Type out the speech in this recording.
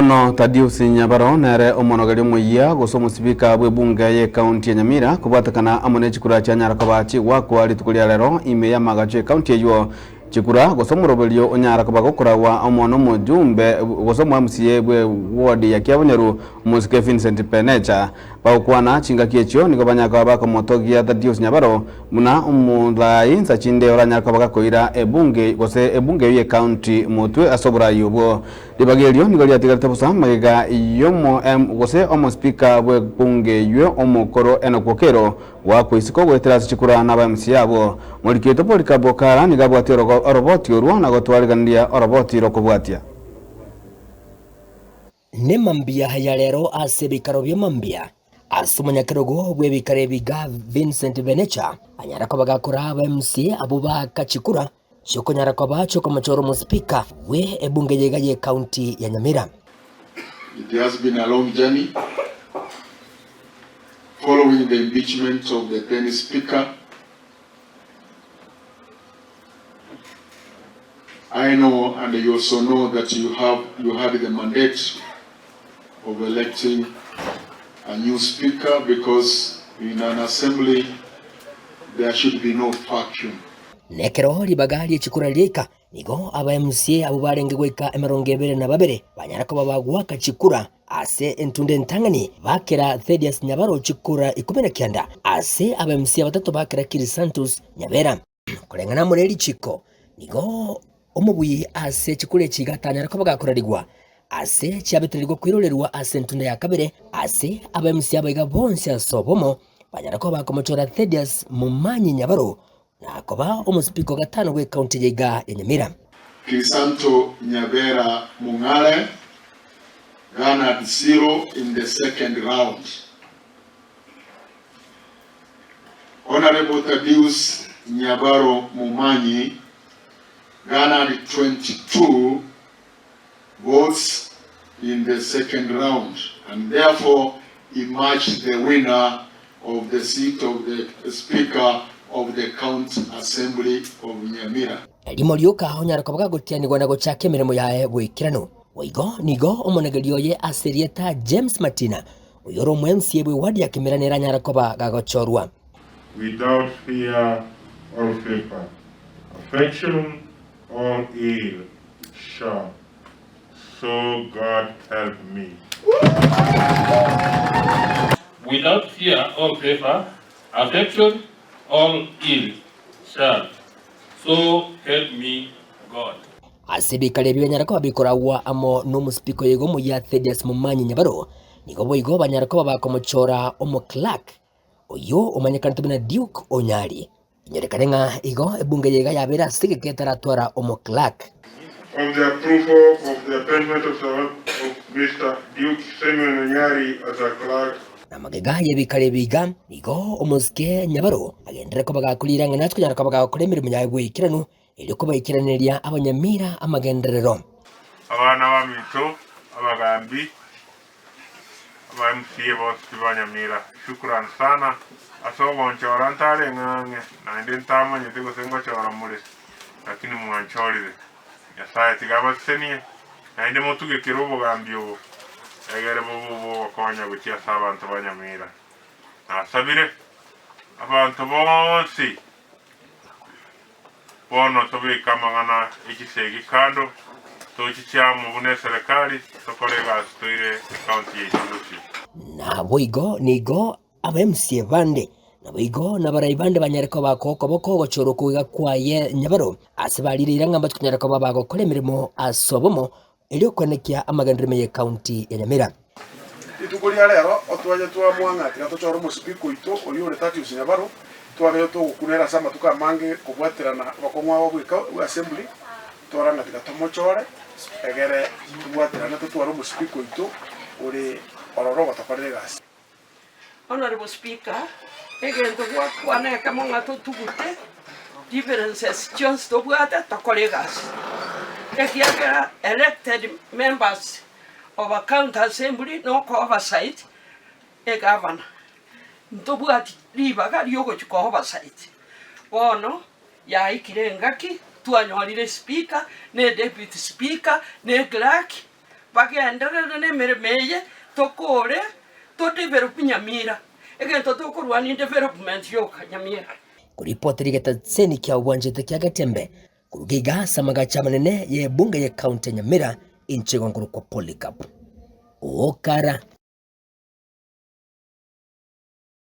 Bono Thaddeus Nyabaro nere omonogeri muya gusoma sipika bwebunge ye county ya Nyamira kubatakana amone chikura cha Nyarakaba chigwakwa litukulia lero ime ya magache county eyo chikura gusomurobelio Nyarakaba gukurawa omono mujumbe gusoma MCA bwe ward ya Kiabunyeru Musike Vincent Penecha baukwana chinga kiechyo niko banyakaba komotogia Thaddeus Nyabaro muna umulai nsachinde ora Nyarakaba koira ebunge ye county mutwe asobura yubo libagelio niko lyatigarite busa magega yomo gose omo speaker bwe bunge ywe omukoro enokwokero wakwisiko gwetera chikura na ba MCA abo mulikito polikabo kara nigabwati oroboti orwo na gotwarigandia oroboti rokubwatia ne mambia haya lero asebikaro bya mambia asumunyakarogo bwebikare biga Vincent Penecha Anyarakaba gakora aba MCA abo bakachikura choko Nyarakaba choko machoro mu speaker we ebunge yegaye county ya Nyamira. It has been a long journey following the impeachment of the then speaker. I know, and you also know, that you had the mandate of electing a new speaker, because in an assembly there should be no faction. Nekero libagali chikura lika nigo aba MCA abo barenge gweka emerongebere na babere Banyarakaba bagwaka chikura ase entunde ntangani bakera Thaddeus Nyabaro chikura 19 ase aba MCA batatu bakera Kiri Santos Nyabera kurengana mureri chiko nigo omubuyi ase chikure chigatanya Nyarakaba gakorarigwa ase cyabetererwa kwirolerwa ase entunde ya kabere ase aba MCA abaga bonse asobomo Banyarakaba bakomochora Thaddeus Mumanyi Nyabaro nakoba omuspiko gatano gwe county yega ya Nyamira. Crisanto Nyabera Mungale garnered 0 in the second round. Honorable Thaddeus Nyabaro Mumanyi garnered 22 votes in the second round, and therefore emerged the winner of the seat of the Speaker of the County Assembly of Nyamira. Elimo lyoka Nyarakaba gotianirwa na gochake mirimo yae bwikirano Waigo nigo omonegerio ye aserieta James Matina uyoro MCA bwe wadi ya Kimiranira Nyarakaba gagochorwa. Without fear or favor, affection or ill shall, so God help me. Without fear or favor, affection all ill shall, so help me God. Asibikale bya Nyarakaba bikorawa amo nomuspiko yego mu ya Thaddeus Mumanyi Nyabaro nigo boigo Banyarakaba bakomochora omo Clark oyo omanyakantu bina Duke Onyali inyerekanenga igo ebunge yega yabera sigeketara twara omo Clark. Of the approval of the appointment of Mr. Duke Samuel Onyali as a clerk. Namagega yebikale biga nigo omuske Nyabaro agendere ko bagakuliranga natwe Nyarakaba gakore mirimo yawe bwikirano ili kuba ikiranirya abanyamira amagenderero. Abana bamito abagambi aba MCA bose banyamira shukran sana asobo nchora ntare ngange na ndi ntama nyitego sengo chora muri lakini mwanchorire yasaye tigaba senie na ndi mutuge kirobo gambyo egere bobo konya gutia sabantu banyamira asabire abantu bonsi bono tobika mangana ikisegi kando tochicha mubune serikali tokolega stoire county yechurushi na boigo nigo aba MCA bande na boigo na baraibande Banyarakaba bakoko boko gochoro kuga kwaye Nyabaro asibalire irangamba Nyarakaba bagokore mirimo asobomo elio kwenekia amagendereme ye county ya Nyamira. Itukulia lero otwaje twa mwanga tigatochoro muspiko ito oli Thaddeus Nyabaro twagayo to kunera sama tukamange kubwaterana bakongwa bwa assembly torana tigatomochore egere kubwaterana tutwaro muspiko ito oli ororo batakoregas. Honorable Speaker, egento kwana kamonga tugute differences just to bwata takoregas. Ekiaga elected members of a county assembly no oversight a governor. Ntobwati libaga lyoko chiko oversight. Bono ya ikirengaki tuanyolire speaker ne deputy speaker ne clerk bagenderere n'emirimo eye tokore todevelop Nyamira egento tokorwani development yoka Nyamira. Kuripoti gitatseni kia uwanjete kia Gatembe kurugiga samagacha manene ye bunge ya kaunti ya Nyamira inchegwa nguru kwa Polycarp Okara.